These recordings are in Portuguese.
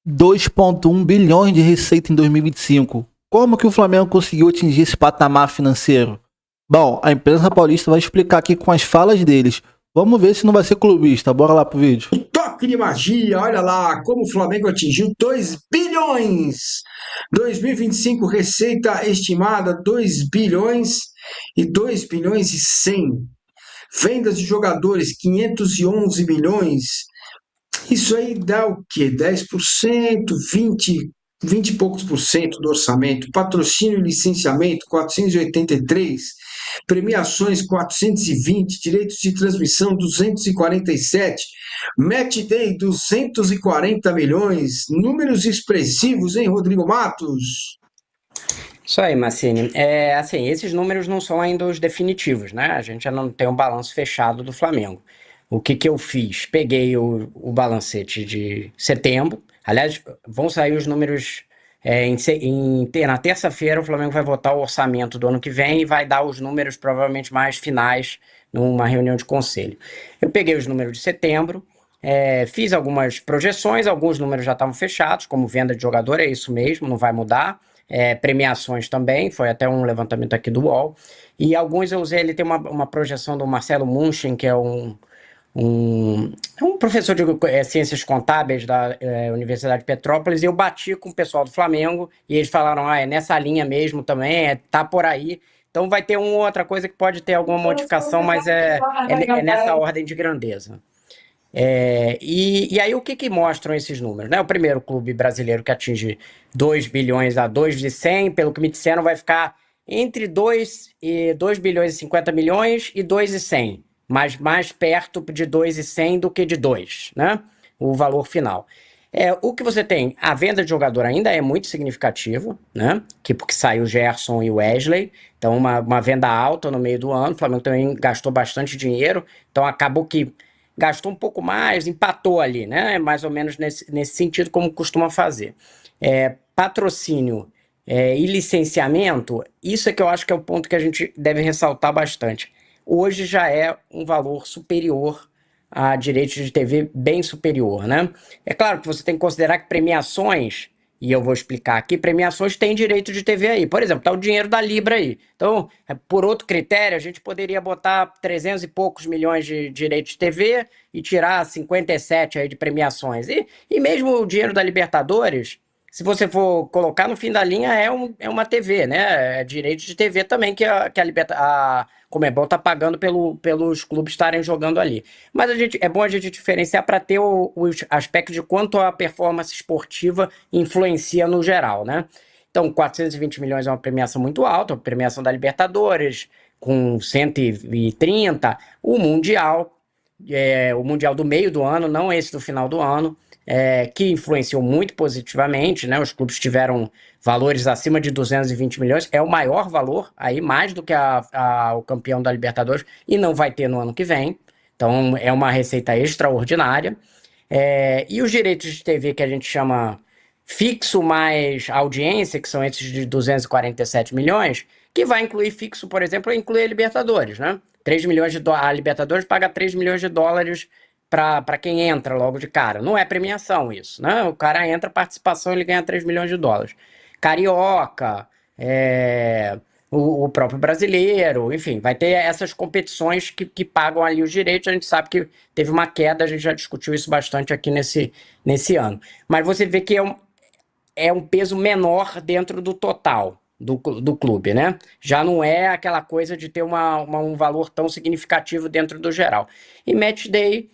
2,1 bilhões de receita em 2025. Como que o Flamengo conseguiu atingir esse patamar financeiro? Bom, a imprensa paulista vai explicar aqui com as falas deles. Vamos ver se não vai ser clubista. Bora lá pro vídeo. Toque de magia, olha lá como o Flamengo atingiu 2 bilhões. 2025 receita estimada 2 bilhões e 2 bilhões e 100. Vendas de jogadores 511 milhões. Isso aí dá o quê? 10%, 20 e poucos por cento do orçamento. Patrocínio e licenciamento 483, premiações 420, direitos de transmissão 247, match day 240 milhões. Números expressivos, hein, Rodrigo Matos? Isso aí, Massini. Assim, esses números não são ainda os definitivos, né? A gente já não tem um balanço fechado do Flamengo. O que eu fiz? Peguei o balancete de setembro. Aliás, vão sair os números na terça-feira. O Flamengo vai votar o orçamento do ano que vem e vai dar os números provavelmente mais finais numa reunião de conselho. Eu peguei os números de setembro, fiz algumas projeções, alguns números já estavam fechados, como venda de jogador, é isso mesmo, não vai mudar. Premiações também, foi até um levantamento aqui do UOL. E alguns eu usei, ele tem uma projeção do Marcelo Munchen, que é um professor de ciências contábeis da Universidade de Petrópolis, e eu bati com o pessoal do Flamengo, e eles falaram, é nessa linha mesmo também, tá por aí. Então vai ter uma outra coisa que pode ter alguma modificação, mas é nessa ordem de grandeza. E aí o que mostram esses números, né? O primeiro clube brasileiro que atinge 2 bilhões a 2,100, pelo que me disseram, vai ficar entre 2 bilhões e 50 milhões e 2,100, mas mais perto de 2,100 do que de 2, né? O valor final. O que você tem, a venda de jogador ainda é muito significativa, né? Porque saiu o Gerson e o Wesley, então uma venda alta no meio do ano. O Flamengo também gastou bastante dinheiro, então acabou que gastou um pouco mais, empatou ali, né? Mais ou menos nesse sentido, como costuma fazer. Patrocínio e licenciamento, isso é que eu acho que é o ponto que a gente deve ressaltar bastante. Hoje já é um valor superior a direitos de TV, bem superior, né? É claro que você tem que considerar que premiações, e eu vou explicar aqui, premiações têm direito de TV aí. Por exemplo, tá o dinheiro da Libra aí. Então, por outro critério, a gente poderia botar 300 e poucos milhões de direitos de TV e tirar 57 aí de premiações. E mesmo o dinheiro da Libertadores, se você for colocar no fim da linha, é uma TV, né? É direito de TV também que a Conmebol tá pagando pelos clubes estarem jogando ali. Mas é bom a gente diferenciar para ter o aspecto de quanto a performance esportiva influencia no geral, né? Então, 420 milhões é uma premiação muito alta, a premiação da Libertadores, com 130, o Mundial do meio do ano, não esse do final do ano, que influenciou muito positivamente, né? Os clubes tiveram valores acima de 220 milhões, é o maior valor, aí mais do que o campeão da Libertadores, e não vai ter no ano que vem. Então, é uma receita extraordinária. E os direitos de TV que a gente chama fixo mais audiência, que são esses de 247 milhões, que vai incluir fixo, por exemplo, inclui a Libertadores, né? 3 milhões a Libertadores paga 3 milhões de dólares para quem entra logo de cara. Não é premiação isso, né? O cara entra, participação, ele ganha 3 milhões de dólares. Carioca, o próprio brasileiro, enfim, vai ter essas competições que pagam ali os direitos. A gente sabe que teve uma queda, a gente já discutiu isso bastante aqui nesse ano. Mas você vê que é um peso menor dentro do total do clube, né? Já não é aquela coisa de ter um valor tão significativo dentro do geral. E match day,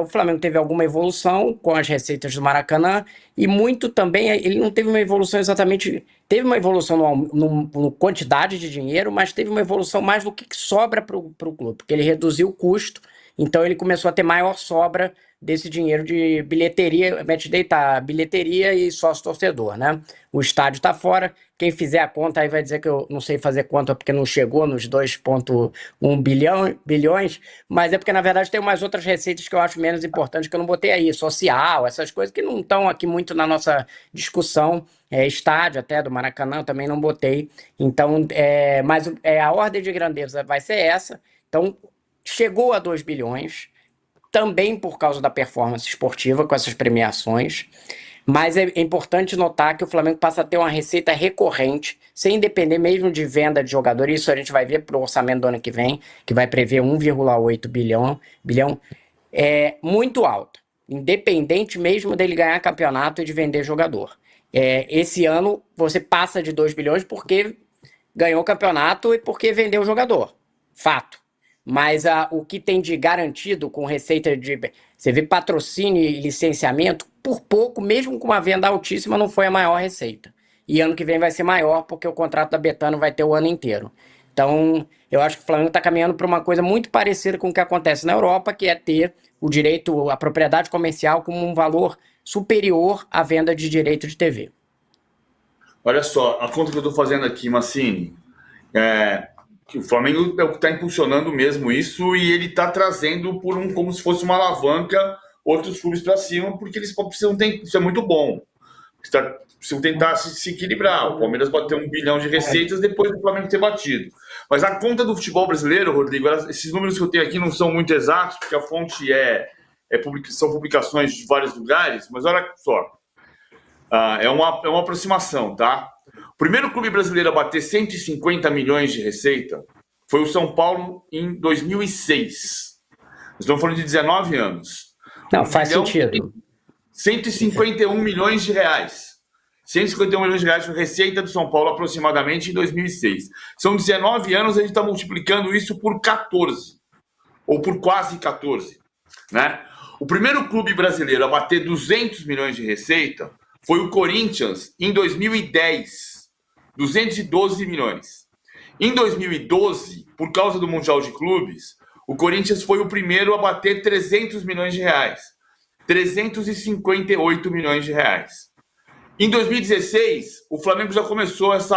o Flamengo teve alguma evolução com as receitas do Maracanã e muito também, ele não teve uma evolução exatamente, teve uma evolução no quantidade de dinheiro, mas teve uma evolução mais do que sobra para o clube, porque ele reduziu o custo, então ele começou a ter maior sobra desse dinheiro de bilheteria, match day tá bilheteria e sócio-torcedor, né? O estádio tá fora, quem fizer a conta aí vai dizer que eu não sei fazer conta porque não chegou nos 2,1 bilhões, mas é porque na verdade tem umas outras receitas que eu acho menos importantes que eu não botei aí, social, essas coisas que não estão aqui muito na nossa discussão, estádio até do Maracanã eu também não botei, então, mas a ordem de grandeza vai ser essa, então chegou a 2 bilhões, também por causa da performance esportiva com essas premiações. Mas é importante notar que o Flamengo passa a ter uma receita recorrente, sem depender mesmo de venda de jogador. Isso a gente vai ver para o orçamento do ano que vem, que vai prever 1,8 bilhão, é muito alta, independente mesmo dele ganhar campeonato e de vender jogador. Esse ano você passa de 2 bilhões porque ganhou o campeonato e porque vendeu o jogador. Fato. Mas o que tem de garantido com receita de... Você vê patrocínio e licenciamento, por pouco, mesmo com uma venda altíssima, não foi a maior receita. E ano que vem vai ser maior, porque o contrato da Betano vai ter o ano inteiro. Então, eu acho que o Flamengo está caminhando para uma coisa muito parecida com o que acontece na Europa, que é ter o direito, a propriedade comercial como um valor superior à venda de direito de TV. Olha só, a conta que eu estou fazendo aqui, Massini, que o Flamengo é o que está impulsionando mesmo isso e ele está trazendo como se fosse uma alavanca outros clubes para cima, porque eles precisam ter, isso é muito bom. Precisam tentar se equilibrar. O Palmeiras pode ter 1 bilhão de receitas depois do Flamengo ter batido. Mas a conta do futebol brasileiro, Rodrigo, esses números que eu tenho aqui não são muito exatos, porque a fonte são publicações de vários lugares, mas olha só. É uma aproximação, tá? O primeiro clube brasileiro a bater 150 milhões de receita foi o São Paulo em 2006. Nós estamos falando de 19 anos. Não, faz sentido. 151 milhões de reais. 151 milhões de reais foi receita do São Paulo aproximadamente em 2006. São 19 anos, a gente está multiplicando isso por 14. Ou por quase 14. Né? O primeiro clube brasileiro a bater 200 milhões de receita foi o Corinthians em 2010. 212 milhões. Em 2012, por causa do Mundial de Clubes, o Corinthians foi o primeiro a bater 300 milhões de reais. 358 milhões de reais. Em 2016, o Flamengo já começou essa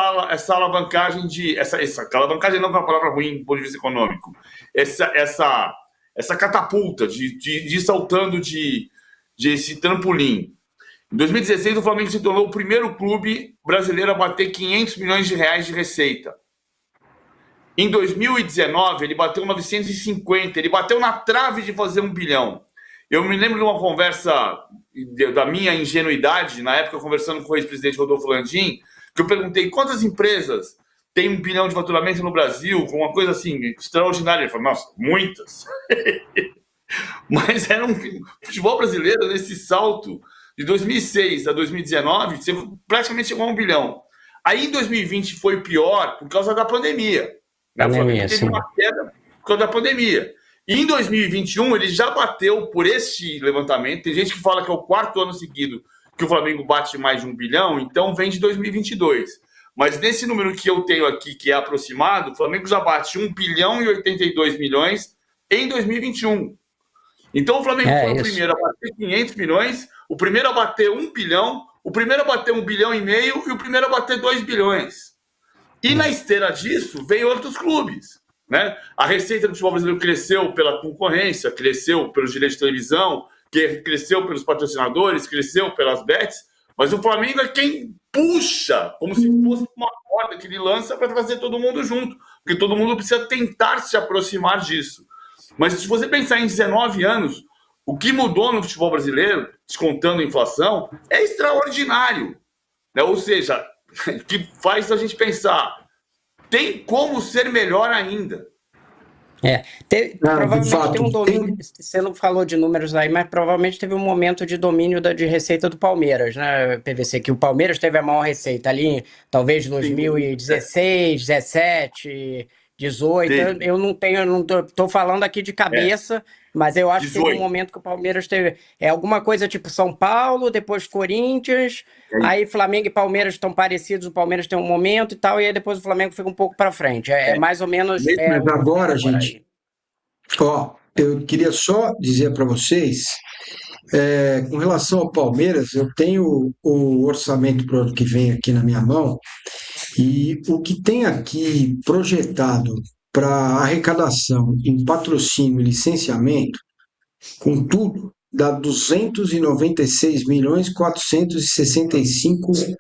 alavancagem essa alavancagem não é uma palavra ruim do ponto de vista econômico. Essa catapulta de ir saltando de esse trampolim. Em 2016, o Flamengo se tornou o primeiro clube brasileiro a bater 500 milhões de reais de receita. Em 2019, ele bateu 950, ele bateu na trave de fazer 1 bilhão. Eu me lembro de uma conversa da minha ingenuidade, na época conversando com o ex-presidente Rodolfo Landim, que eu perguntei quantas empresas têm 1 bilhão de faturamento no Brasil, com uma coisa assim, extraordinária. Ele falou, nossa, muitas. Mas era um futebol brasileiro nesse salto de 2006 a 2019, você praticamente chegou a 1 bilhão. Aí em 2020 foi pior por causa da pandemia. O Flamengo teve uma queda por causa da pandemia. E em 2021 ele já bateu por este levantamento. Tem gente que fala que é o 4º ano seguido que o Flamengo bate mais de 1 bilhão, então vem de 2022. Mas nesse número que eu tenho aqui, que é aproximado, o Flamengo já bate 1 bilhão e 82 milhões em 2021. Então o Flamengo foi o primeiro a bater 500 milhões, o primeiro a bater 1 bilhão, o primeiro a bater 1,5 bilhão e o primeiro a bater 2 bilhões. E na esteira disso, veio outros clubes. Né? A receita do futebol brasileiro cresceu pela concorrência, cresceu pelos direitos de televisão, cresceu pelos patrocinadores, cresceu pelas bets, mas o Flamengo é quem puxa, como se fosse uma corda que ele lança para trazer todo mundo junto, porque todo mundo precisa tentar se aproximar disso. Mas se você pensar em 19 anos, o que mudou no futebol brasileiro, descontando a inflação, é extraordinário. Né? Ou seja, o que faz a gente pensar, tem como ser melhor ainda. Provavelmente tem um domínio, você não falou de números aí, mas provavelmente teve um momento de domínio de receita do Palmeiras, né, PVC, que o Palmeiras teve a maior receita ali, talvez 2016, 17... 18, eu não tô falando aqui de cabeça, mas eu acho 18. Que teve um momento que o Palmeiras teve alguma coisa tipo São Paulo, depois Corinthians, aí Flamengo e Palmeiras estão parecidos, o Palmeiras tem um momento e tal, e aí depois o Flamengo fica um pouco para frente, mais ou menos... Mas agora, gente, eu queria só dizer para vocês, com relação ao Palmeiras, eu tenho o orçamento para o ano que vem aqui na minha mão, e o que tem aqui projetado para arrecadação em patrocínio e licenciamento, com tudo, dá 296.465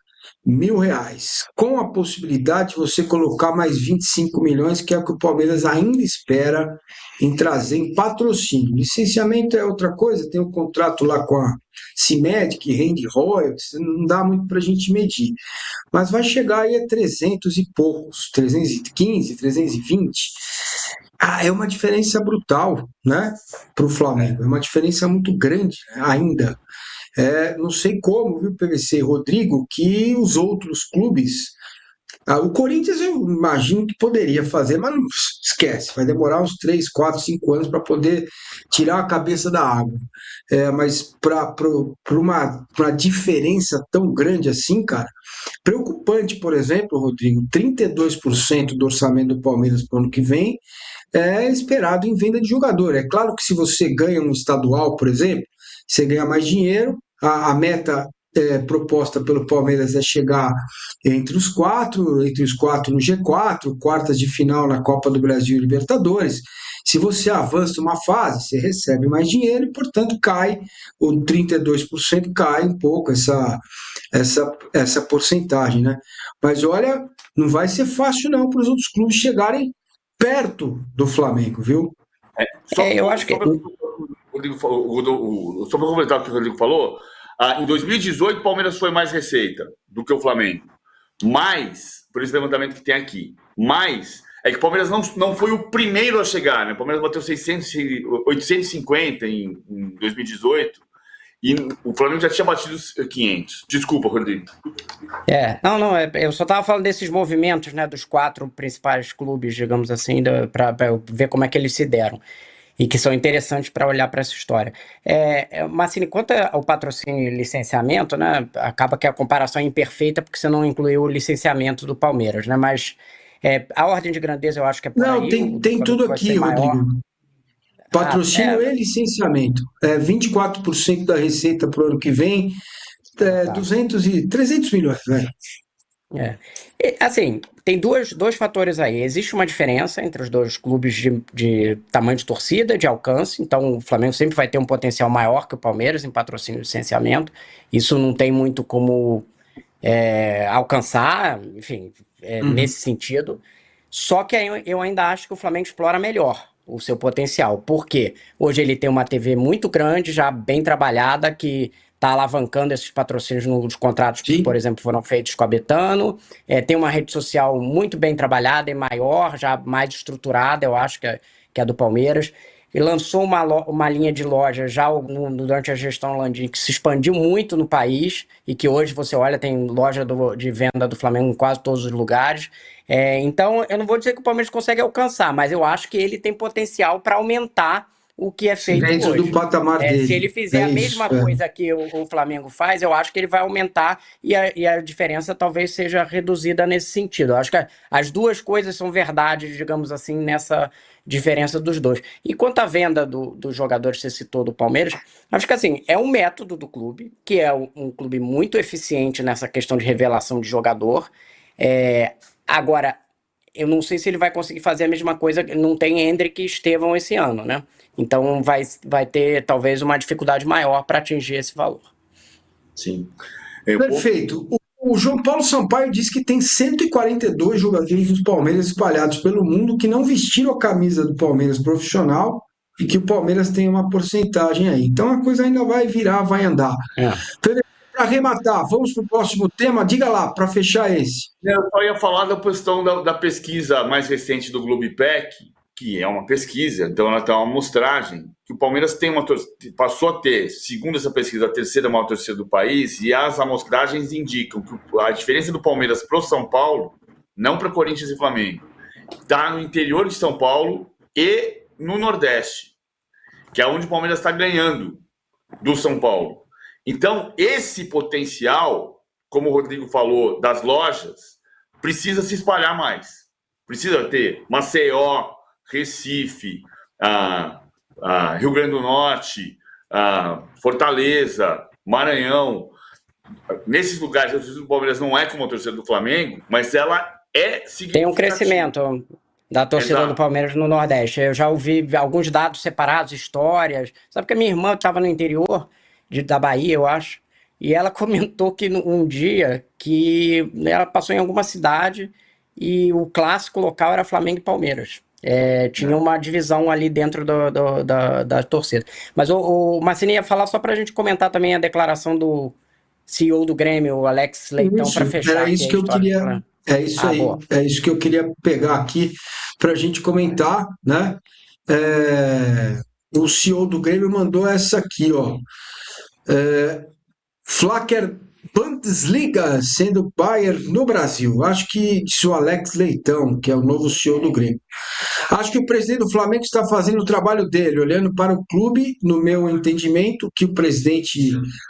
R$ 1.000, com a possibilidade de você colocar mais 25 milhões, que é o que o Palmeiras ainda espera em trazer em patrocínio. Licenciamento é outra coisa, tem um contrato lá com a CIMED, que rende royalties, não dá muito para a gente medir. Mas vai chegar aí a 300 e poucos, 315, 320. É uma diferença brutal, né, para o Flamengo, é uma diferença muito grande ainda. Não sei como, viu, PVC, Rodrigo, que os outros clubes. O Corinthians eu imagino que poderia fazer, mas não esquece, vai demorar uns 3, 4, 5 anos para poder tirar a cabeça da água. Mas para uma diferença tão grande assim, cara, preocupante, por exemplo, Rodrigo, 32% do orçamento do Palmeiras para o ano que vem é esperado em venda de jogador. É claro que se você ganha um estadual, por exemplo, você ganha mais dinheiro, a meta proposta pelo Palmeiras é chegar entre os quatro no G4, quartas de final na Copa do Brasil e Libertadores. Se você avança uma fase, você recebe mais dinheiro e, portanto, cai, o 32% cai um pouco essa porcentagem, né? Mas olha, não vai ser fácil não para os outros clubes chegarem perto do Flamengo, viu? Eu acho que... Só para completar o que o Rodrigo falou, em 2018 o Palmeiras foi mais receita do que o Flamengo. Mas, por esse levantamento que tem aqui, mas é que o Palmeiras não foi o primeiro a chegar, né? O Palmeiras bateu 850 em 2018 e o Flamengo já tinha batido os 500. Desculpa, Rodrigo. Eu só estava falando desses movimentos, né, dos 4 principais clubes, digamos assim, para ver como é que eles se deram. E que são interessantes para olhar para essa história. Massini, quanto ao patrocínio e licenciamento, né, acaba que a comparação é imperfeita porque você não incluiu o licenciamento do Palmeiras, né, mas a ordem de grandeza eu acho que é por aí. Não, tem tudo aqui, Rodrigo. Patrocínio e licenciamento. 24% da receita para o ano que vem, 300 milhões, velho. Assim, tem dois fatores aí. Existe uma diferença entre os dois clubes de tamanho de torcida, de alcance. Então, o Flamengo sempre vai ter um potencial maior que o Palmeiras em patrocínio e licenciamento. Isso não tem muito como alcançar, enfim, nesse sentido. Só que eu ainda acho que o Flamengo explora melhor o seu potencial. Por quê? Hoje ele tem uma TV muito grande, já bem trabalhada, que está alavancando esses patrocínios nos contratos que, por exemplo, foram feitos com a Betano. Tem uma rede social muito bem trabalhada e maior, já mais estruturada, eu acho que é a do Palmeiras. E lançou uma linha de loja já durante a gestão Landim, que se expandiu muito no país e que hoje você olha, tem loja de venda do Flamengo em quase todos os lugares. Então, eu não vou dizer que o Palmeiras consegue alcançar, mas eu acho que ele tem potencial para aumentar o que é feito dentro hoje. Do patamar dele. Se ele fizer a mesma coisa que o Flamengo faz, eu acho que ele vai aumentar e a diferença talvez seja reduzida nesse sentido. Eu acho que as duas coisas são verdade, digamos assim, nessa diferença dos dois. E quanto à venda dos jogadores que você citou do Palmeiras, acho que assim, é um método do clube, que é um clube muito eficiente nessa questão de revelação de jogador. Agora, eu não sei se ele vai conseguir fazer a mesma coisa, não tem Hendrick e Estevão esse ano, né? Então vai ter talvez uma dificuldade maior para atingir esse valor. Sim. Perfeito. O João Paulo Sampaio disse que tem 142 jogadores do Palmeiras espalhados pelo mundo que não vestiram a camisa do Palmeiras profissional e que o Palmeiras tem uma porcentagem aí. Então a coisa ainda vai virar, vai andar. Para arrematar, vamos para o próximo tema. Diga lá, para fechar esse. Eu só ia falar da questão da pesquisa mais recente do Globepec, que é uma pesquisa, então ela tem uma amostragem, que o Palmeiras passou a ter, segundo essa pesquisa, a terceira maior torcida do país, e as amostragens indicam que a diferença do Palmeiras para o São Paulo, não para Corinthians e Flamengo, está no interior de São Paulo e no Nordeste, que é onde o Palmeiras está ganhando do São Paulo. Então, esse potencial, como o Rodrigo falou, das lojas, precisa se espalhar mais. Precisa ter Maceió, Recife, Rio Grande do Norte, Fortaleza, Maranhão. Nesses lugares, a torcida do Palmeiras não é como a torcida do Flamengo, mas ela é significativa. Tem um crescimento da torcida do Palmeiras no Nordeste. Eu já ouvi alguns dados separados, histórias. Sabe que a minha irmã estava no interior da Bahia, eu acho, e ela comentou que um dia que ela passou em alguma cidade e o clássico local era Flamengo e Palmeiras. Tinha uma divisão ali dentro da torcida. Mas o Massini ia falar só para a gente comentar também a declaração do CEO do Grêmio, o Alex Leitão, para fechar era aqui isso a que eu história. queria, é isso aí, boa. é isso que eu queria pegar aqui para a gente comentar, né? O CEO do Grêmio mandou essa aqui, ó. Flaker Bundesliga sendo Bayern no Brasil. Acho que disse o Alex Leitão, que é o novo CEO do Grêmio. Acho que o presidente do Flamengo está fazendo o trabalho dele, olhando para o clube. No meu entendimento, o que o presidente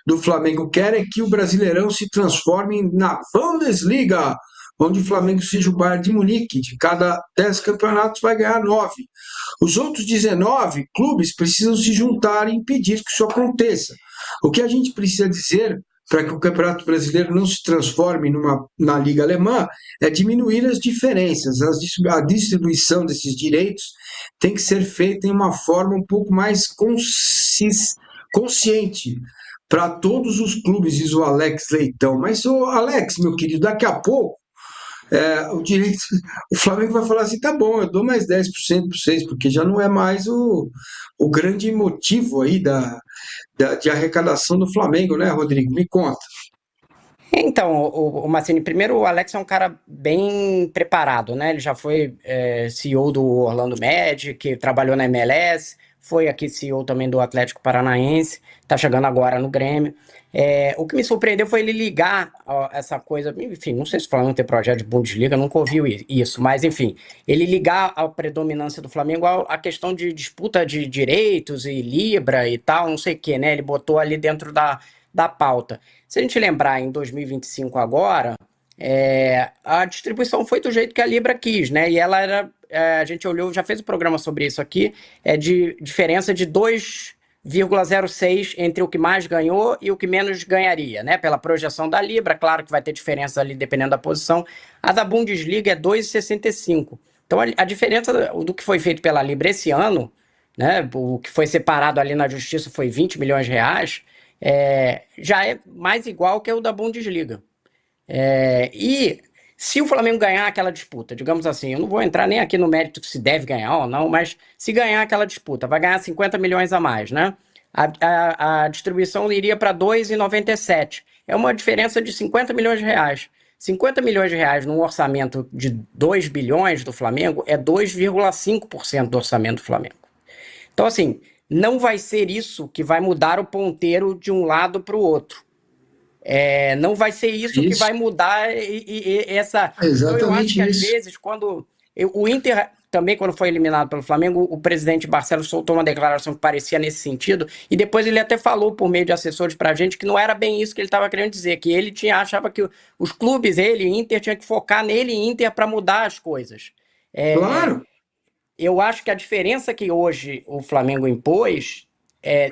do Flamengo quer é que o Brasileirão se transforme na Bundesliga, onde o Flamengo seja o Bayern de Munique. De cada 10 campeonatos vai ganhar 9. Os outros 19 clubes precisam se juntar e impedir que isso aconteça. O que a gente precisa dizer para que o Campeonato Brasileiro não se transforme na Liga Alemã é diminuir as diferenças. A distribuição desses direitos tem que ser feita em uma forma um pouco mais consciente para todos os clubes, diz o Alex Leitão. Mas, Alex, meu querido, daqui a pouco o Flamengo vai falar assim, tá bom, eu dou mais 10% para vocês, porque já não é mais o grande motivo aí de arrecadação do Flamengo, né, Rodrigo? Me conta. Então, o Massini, primeiro, o Alex é um cara bem preparado, né? Ele já foi CEO do Orlando Magic, trabalhou na MLS, foi aqui CEO também do Atlético Paranaense, tá chegando agora no Grêmio. O que me surpreendeu foi ele ligar essa coisa, enfim, não sei se o Flamengo tem projeto de Bundesliga, nunca ouviu isso, mas enfim, ele ligar a predominância do Flamengo à questão de disputa de direitos e Libra e tal, não sei o que, né? Ele botou ali dentro da pauta. Se a gente lembrar, em 2025 agora, a distribuição foi do jeito que a Libra quis, né? E ela era, a gente olhou, já fez um programa sobre isso aqui, de diferença de 2,06 entre o que mais ganhou e o que menos ganharia, né? Pela projeção da Libra, claro que vai ter diferença ali dependendo da posição. A da Bundesliga é 2,65. Então a diferença do que foi feito pela Libra esse ano, né? O que foi separado ali na justiça foi 20 milhões de reais, já é mais igual que o da Bundesliga. E se o Flamengo ganhar aquela disputa, digamos assim, eu não vou entrar nem aqui no mérito se deve ganhar ou não, mas se ganhar aquela disputa, vai ganhar 50 milhões a mais, né? A distribuição iria para 2,97. É uma diferença de 50 milhões de reais. 50 milhões de reais num orçamento de 2 bilhões do Flamengo é 2,5% do orçamento do Flamengo. Então, assim, não vai ser isso que vai mudar o ponteiro de um lado para o outro. Não vai ser isso que vai mudar essa... Então, eu acho que às vezes, quando... O Inter também, quando foi eliminado pelo Flamengo, o presidente Barcelos soltou uma declaração que parecia nesse sentido, e depois ele até falou por meio de assessores pra gente que não era bem isso que ele estava querendo dizer, que ele achava que os clubes, Inter, tinha que focar nele, Inter, para mudar as coisas. Claro! Eu acho que a diferença que hoje o Flamengo impôs,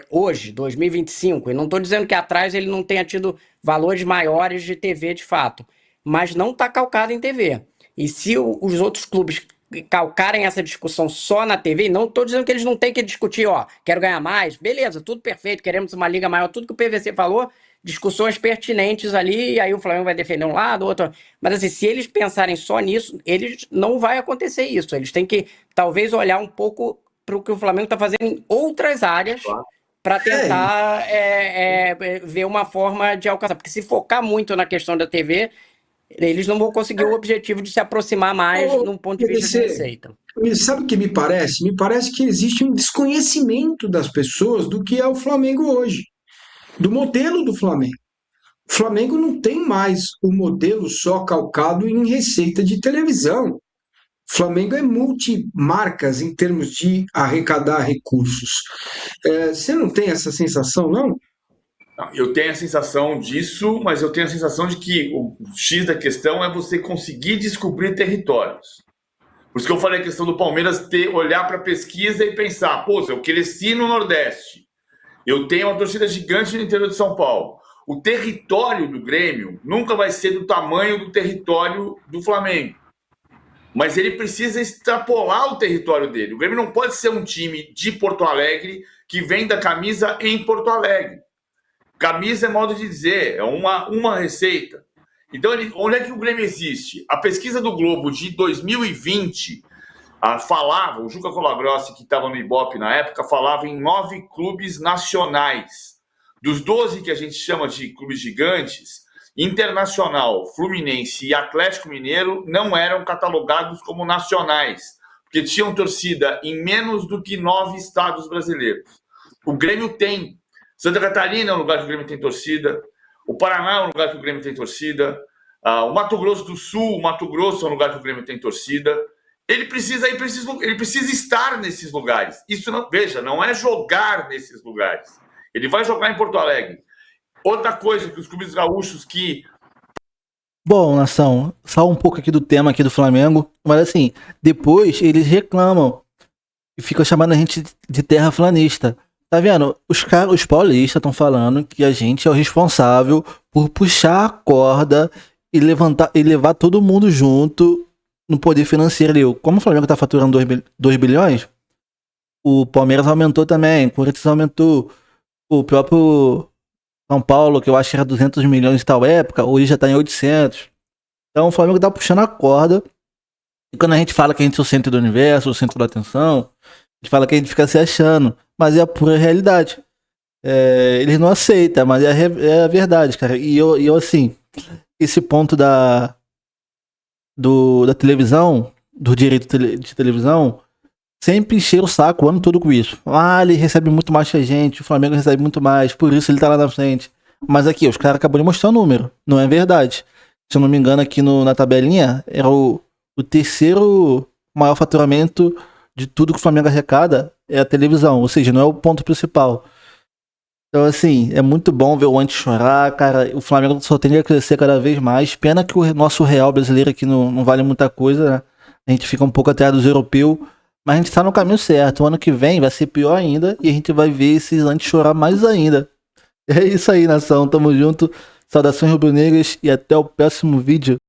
hoje, 2025, e não estou dizendo que atrás ele não tenha tido valores maiores de TV de fato, mas não está calcado em TV. E se os outros clubes calcarem essa discussão só na TV, não estou dizendo que eles não têm que discutir, quero ganhar mais, beleza, tudo perfeito, queremos uma liga maior, tudo que o PVC falou, discussões pertinentes ali, e aí o Flamengo vai defender um lado, outro. Mas assim, se eles pensarem só nisso, não vai acontecer isso. Eles têm que, talvez, olhar um pouco para o que o Flamengo está fazendo em outras áreas para tentar ver uma forma de alcançar. Porque se focar muito na questão da TV, eles não vão conseguir o objetivo de se aproximar mais num ponto de vista de receita. Sabe o que me parece? Me parece que existe um desconhecimento das pessoas do que é o Flamengo hoje, do modelo do Flamengo. O Flamengo não tem mais o modelo só calcado em receita de televisão. O Flamengo é multimarcas em termos de arrecadar recursos. Você não tem essa sensação, não? Eu tenho a sensação disso, mas eu tenho a sensação de que o X da questão é você conseguir descobrir territórios. Por isso que eu falei a questão do Palmeiras olhar para a pesquisa e pensar, pô, eu cresci no Nordeste, eu tenho uma torcida gigante no interior de São Paulo. O território do Grêmio nunca vai ser do tamanho do território do Flamengo. Mas ele precisa extrapolar o território dele. O Grêmio não pode ser um time de Porto Alegre que vende a camisa em Porto Alegre. Camisa é modo de dizer, é uma receita. Então, onde é que o Grêmio existe? A pesquisa do Globo de 2020 falava, o Juca Colagrossi, que estava no Ibope na época, falava em 9 clubes nacionais. Dos 12 que a gente chama de clubes gigantes, Internacional, Fluminense e Atlético Mineiro não eram catalogados como nacionais, porque tinham torcida em menos do que 9 estados brasileiros. O Grêmio tem. Santa Catarina é um lugar que o Grêmio tem torcida. O Paraná é um lugar que o Grêmio tem torcida. O Mato Grosso do Sul, o Mato Grosso é um lugar que o Grêmio tem torcida. Ele precisa estar nesses lugares. Isso não, veja, não é jogar nesses lugares. Ele vai jogar em Porto Alegre. Outra coisa que os clubes gaúchos que... Bom, nação, só um pouco aqui do tema aqui do Flamengo, mas assim, depois eles reclamam e ficam chamando a gente de terraplanista. Tá vendo? Os paulistas estão falando que a gente é o responsável por puxar a corda e levar todo mundo junto no poder financeiro. Como o Flamengo tá faturando 2 bilhões, o Palmeiras aumentou também, o Corinthians aumentou, o próprio São Paulo, que eu acho que era 200 milhões em tal época, hoje já tá em 800. Então o Flamengo tá puxando a corda. E quando a gente fala que a gente é o centro do universo, o centro da atenção, a gente fala que a gente fica se achando, mas é a pura realidade. Eles não aceitam, mas é a verdade, cara. E eu assim, esse ponto da televisão, do direito de televisão, sempre encher o saco o ano todo com isso. Ele recebe muito mais que a gente, o Flamengo recebe muito mais, por isso ele tá lá na frente. Mas aqui, os caras acabam de mostrar o número, não é verdade. Se eu não me engano, aqui na tabelinha, era o terceiro maior faturamento de tudo que o Flamengo arrecada é a televisão, ou seja, não é o ponto principal. Então, assim, é muito bom ver o Antes chorar, cara. O Flamengo só tende a crescer cada vez mais. Pena que o nosso real brasileiro aqui não vale muita coisa, né? A gente fica um pouco atrás dos europeus, mas a gente tá no caminho certo. O ano que vem vai ser pior ainda e a gente vai ver esses Antes chorar mais ainda. É isso aí, nação. Tamo junto. Saudações rubro-negras e até o próximo vídeo.